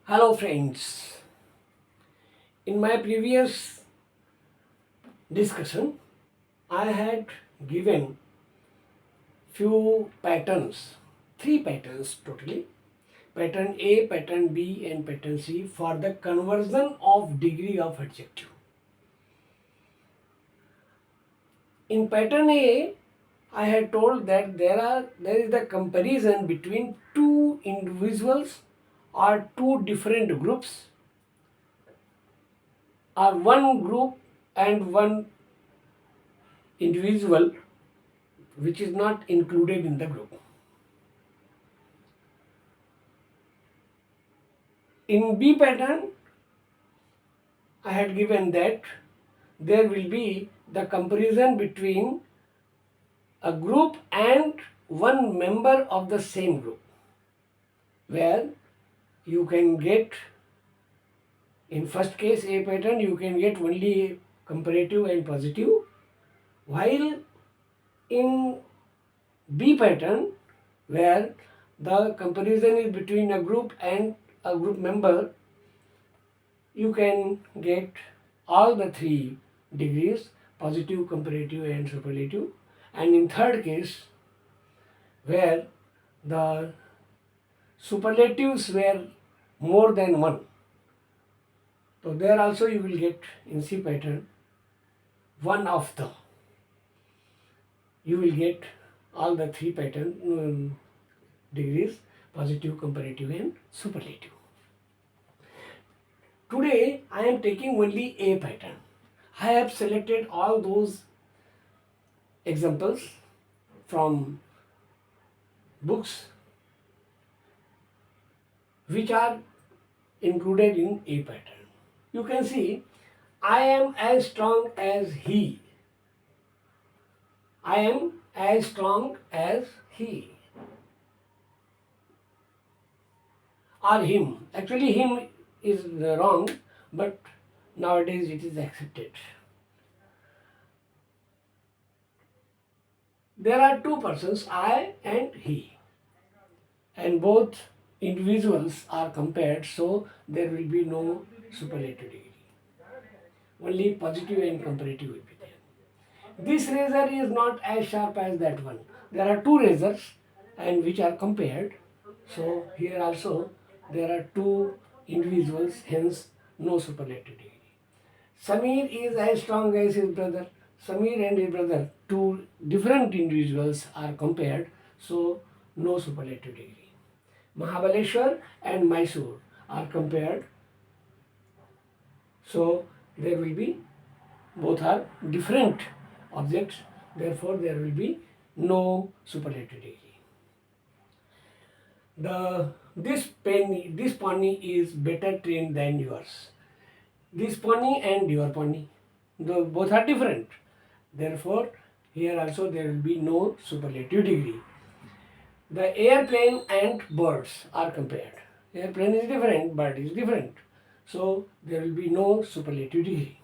Hello friends. In my previous discussion, I had given few patterns, three patterns totally. Pattern A, pattern B and pattern C for the conversion of degree of adjective. In pattern A, I had told that there is the comparison between two individuals or two different groups or one group and one individual which is not included in the group. In B pattern, I had given that there will be the comparison between a group and one member of the same group, where you can get, in first case A pattern, you can get only comparative and positive, while in B pattern, where the comparison is between a group and a group member, you can get all the three degrees, positive, comparative and superlative. And in third case, where the superlatives were more than one, so there also you will get in C pattern one of the, you will get all the three pattern degrees, positive, comparative and superlative. Today I am taking only A pattern. I have selected all those examples from books which are included in A pattern. You can see, I am as strong as he. I am as strong as he. Or him. Actually, him is wrong, but nowadays it is accepted. There are two persons, I and he, and both individuals are compared, so there will be no superlative degree. Only positive and comparative will be there. This razor is not as sharp as that one. There are two razors and which are compared. So here also there are two individuals, hence no superlative degree. Samir is as strong as his brother. Samir and his brother, two different individuals are compared, so no superlative degree. Mahabaleshwar and Mysore are compared, so there will be, both are different objects, therefore there will be no superlative degree. This pony is better trained than yours. This pony and your pony, both are different. Therefore, here also there will be no superlative degree. The airplane and birds are compared. Airplane is different, bird is different. So there will be no superlative degree.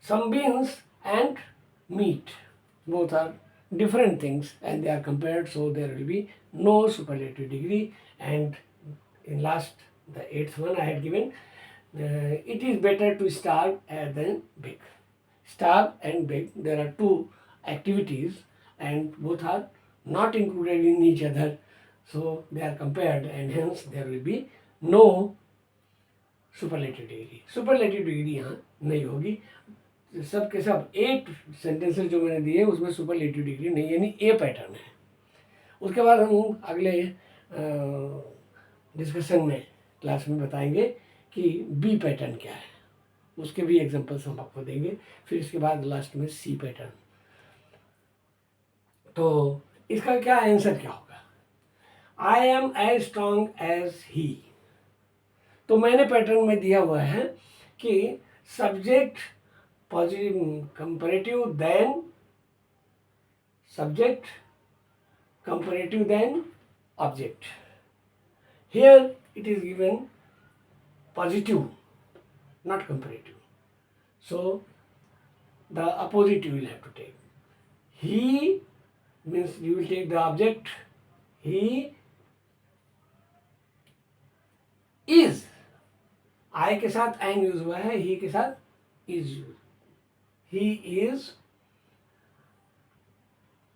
Some beans and meat, both are different things and they are compared, so there will be no superlative degree. And in last, the eighth one I had given, it is better to starve than beg. Starve and beg, there are two activities and both are not included in each other, so they are compared and hence there will be no superlative degree. Superlative degree यहाँ नहीं होगी. सब के सब 8 sentences जो मैंने दिए उसमें सुपरलेटिव डिग्री नहीं, यानी ए पैटर्न है. उसके बाद हम अगले डिस्कशन में, क्लास में बताएंगे कि बी पैटर्न क्या है. उसके भी एग्जांपल्स हम आपको देंगे. फिर इसके बाद लास्ट में सी पैटर्न. तो इसका क्या आंसर क्या होगा? I am as strong as he. तो मैंने पैटर्न में दिया हुआ है कि subject positive comparative than subject comparative than object. Here it is given positive, not comparative. So the opposite you will have to take. He means you will take the object he, आई के साथ N use हुआ है, ही के साथ is use, he is.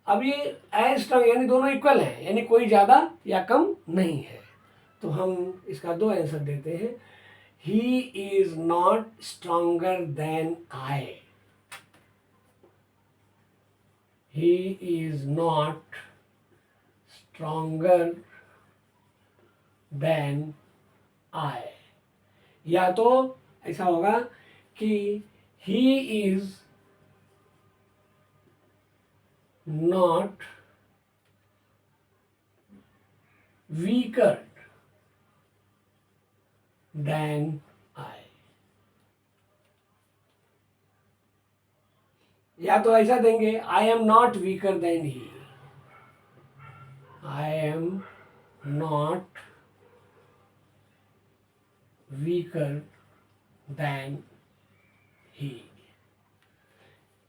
अब ये as strong यानी दोनों इक्वल हैं, यानी कोई ज़्यादा या कम नहीं है। तो हम इसका दो आंसर देते हैं। He is not stronger than I, he is not stronger than I. या तो ऐसा होगा कि he is not weaker than I. या तो ऐसा देंगे, I am not weaker than he, I am not weaker than he.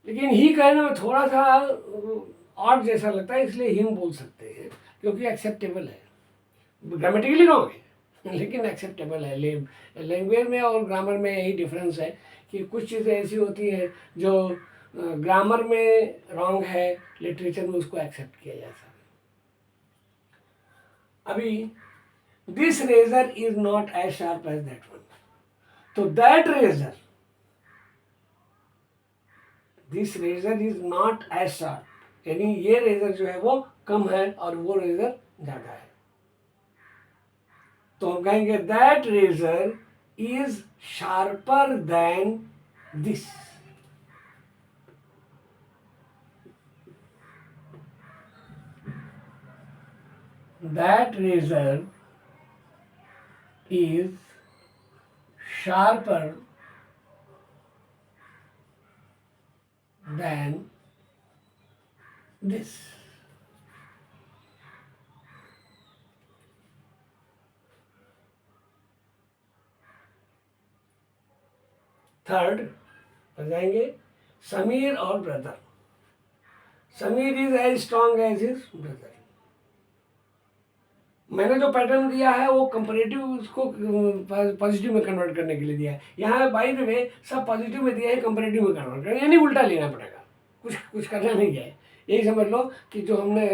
लेकिन ही कहने में थोड़ा सा ऑड जैसा लगता है, इसलिए हिम बोल सकते हैं, क्योंकि एक्सेप्टेबल है। ग्रामेटिकली रॉन्ग है लेकिन एक्सेप्टेबल है। लैंग्वेज में और ग्रामर में यही डिफरेंस है कि कुछ चीज़ें ऐसी होती हैं जो ग्रामर में रॉन्ग है, लिटरेचर में उसको एक्सेप्ट किया जाता है। अभी this razor is not as sharp as that one, तो that razor, this razor is not as sharp, यानी ये रेजर जो है वो कम है और वो रेजर ज्यादा है। तो हम कहेंगे that razor is sharper than this. That razor is sharper than this. Third हो जाएंगे समीर और brother. Sameer is as strong as his brother. मैंने जो पैटर्न दिया है वो कंपैरेटिव उसको पॉजिटिव में कन्वर्ट करने के लिए दिया है। यहाँ बाई द वे सब पॉजिटिव में दिया है, कंपैरेटिव में कन्वर्ट करना, यानी उल्टा लेना पड़ेगा, कुछ करना नहीं है। यही समझ लो कि जो हमने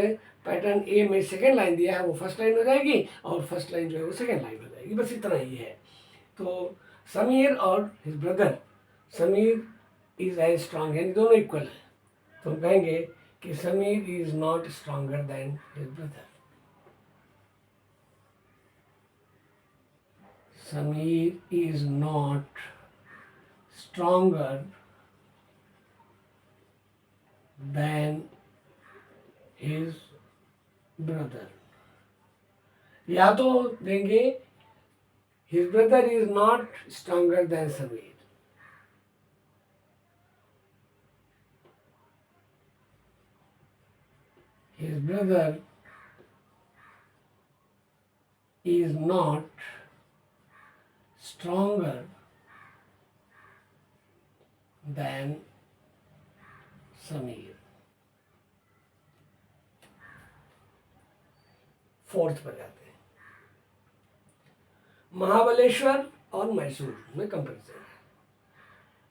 पैटर्न ए में सेकेंड लाइन दिया है वो फर्स्ट लाइन हो जाएगी और फर्स्ट लाइन जो है वो सेकेंड लाइन हो जाएगी, बस इतना ही है। तो समीर और his brother, Sameer is as strong, यानी दोनों इक्वल हैं। तो हम कहेंगे कि Sameer is not stronger than his brother. Sameer is not stronger than his brother. या तो देंगे his brother is not stronger than Sameer. His brother is not stronger than Sameer. Fourth पर जाते हैं। महाबलेश्वर और मैसूर में कंपेरिजन है।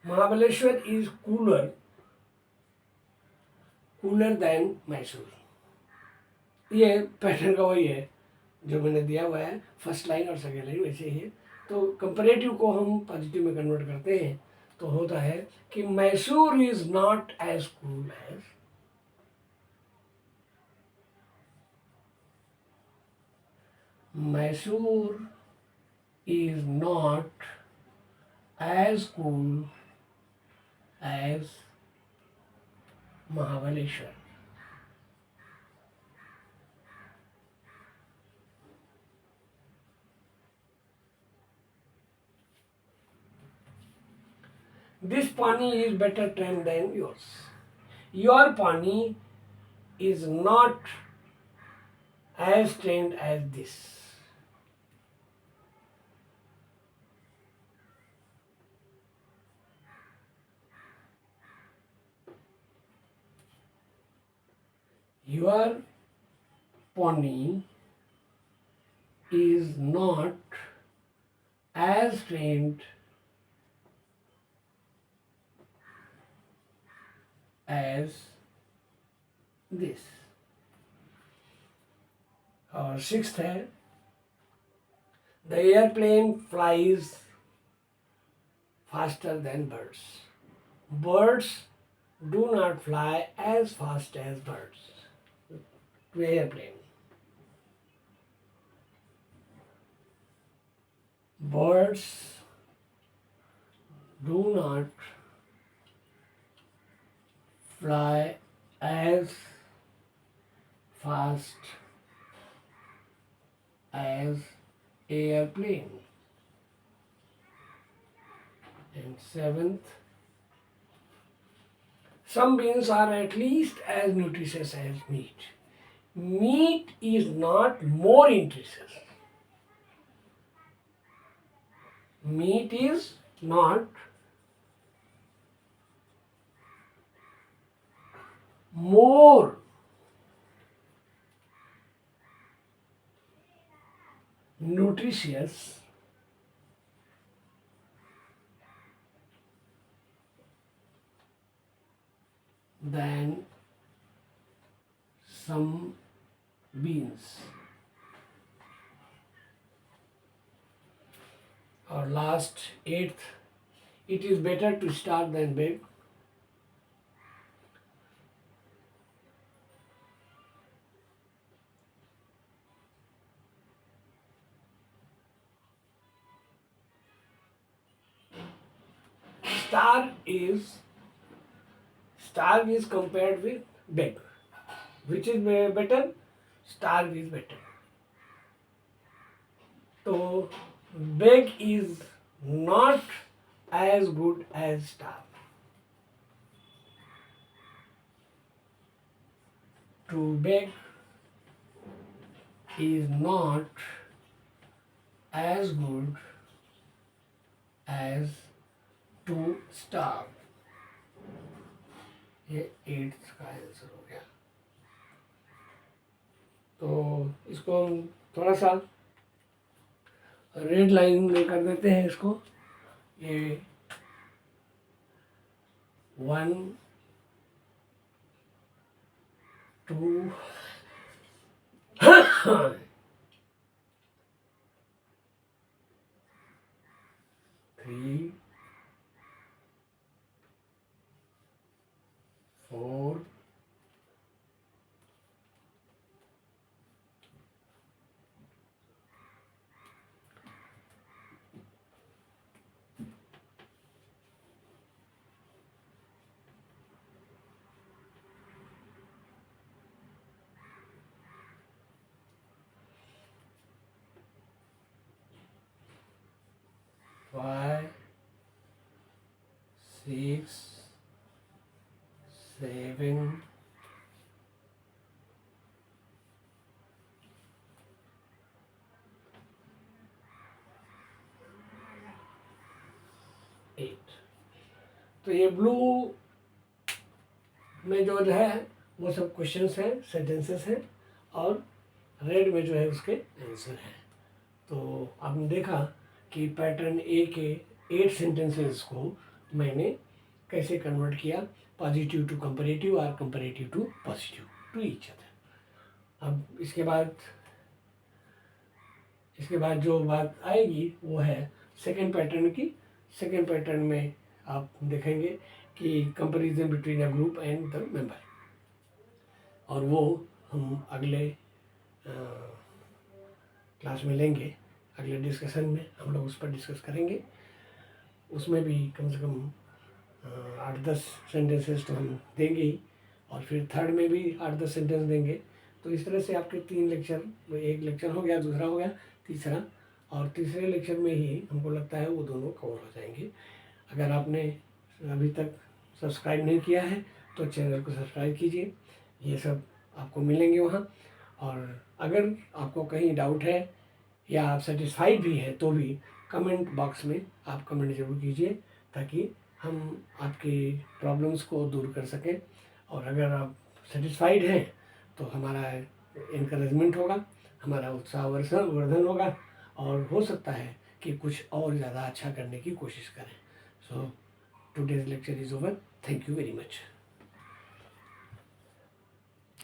Mahabaleshwar is cooler than Mysore. ये पैटर्न का वही है जो मैंने दिया हुआ है, फर्स्ट लाइन और सेकेंड लाइन वैसे ही है। तो कंपैरेटिव को हम पॉजिटिव में कन्वर्ट करते हैं तो होता है कि Mysore is not as cool as, Mysore is not as cool as Mahabaleshwar. This Pani is better trained than yours. Your Pani is not as trained as this. Your pony is not as trained as this. और sixth है, the airplane flies faster than birds. Birds do not fly as fast as birds. To airplane. Birds do not fly as fast as airplane. And seventh, some beans are at least as nutritious as meat. Meat is not more nutritious. Meat is not more nutritious than some beans. Or last, eighth, it is better to starve than beg. Starve is compared with beg. Which is better? Starve is better. So beg is not as good as starve. To beg is not as good as to starve. ये 8th का answer हो गया। तो इसको हम थोड़ा सा red line में कर देते हैं इसको। ये 1 2 3 4 5 6 7 8। तो ये ब्लू में जो है वो सब क्वेश्चंस हैं, सेंटेंसेस हैं, और रेड में जो है उसके आंसर हैं। तो आपने देखा कि पैटर्न ए के 8 सेंटेंसेस को मैंने कैसे कन्वर्ट किया, पॉजिटिव टू कंपैरेटिव और comparative to positive to each other. अब इसके बाद जो बात आएगी वो है सेकंड पैटर्न की। सेकंड पैटर्न में आप देखेंगे कि comparison between a group and the member, और वो हम अगले क्लास में लेंगे। अगले डिस्कशन में हम लोग उस पर डिस्कस करेंगे। उसमें भी कम से कम 8-10 सेंटेंसेस तो हम देंगे ही, और फिर थर्ड में भी 8-10 सेंटेंस देंगे। तो इस तरह से आपके 3 लेक्चर, एक लेक्चर हो गया, दूसरा हो गया, तीसरा, और तीसरे लेक्चर में ही हमको लगता है वो दोनों कवर हो जाएंगे। अगर आपने अभी तक सब्सक्राइब नहीं किया है तो चैनल को सब्सक्राइब कीजिए, ये सब आपको मिलेंगे वहाँ। और अगर आपको कहीं डाउट है या आप सेटिस्फाइड भी है तो भी कमेंट बॉक्स में आप कमेंट ज़रूर कीजिए, ताकि हम आपकी प्रॉब्लम्स को दूर कर सकें। और अगर आप सेटिस्फाइड हैं तो हमारा इनकरेजमेंट होगा, हमारा उत्साह वर्धन होगा, और हो सकता है कि कुछ और ज़्यादा अच्छा करने की कोशिश करें. So today's lecture is over. Thank you very much.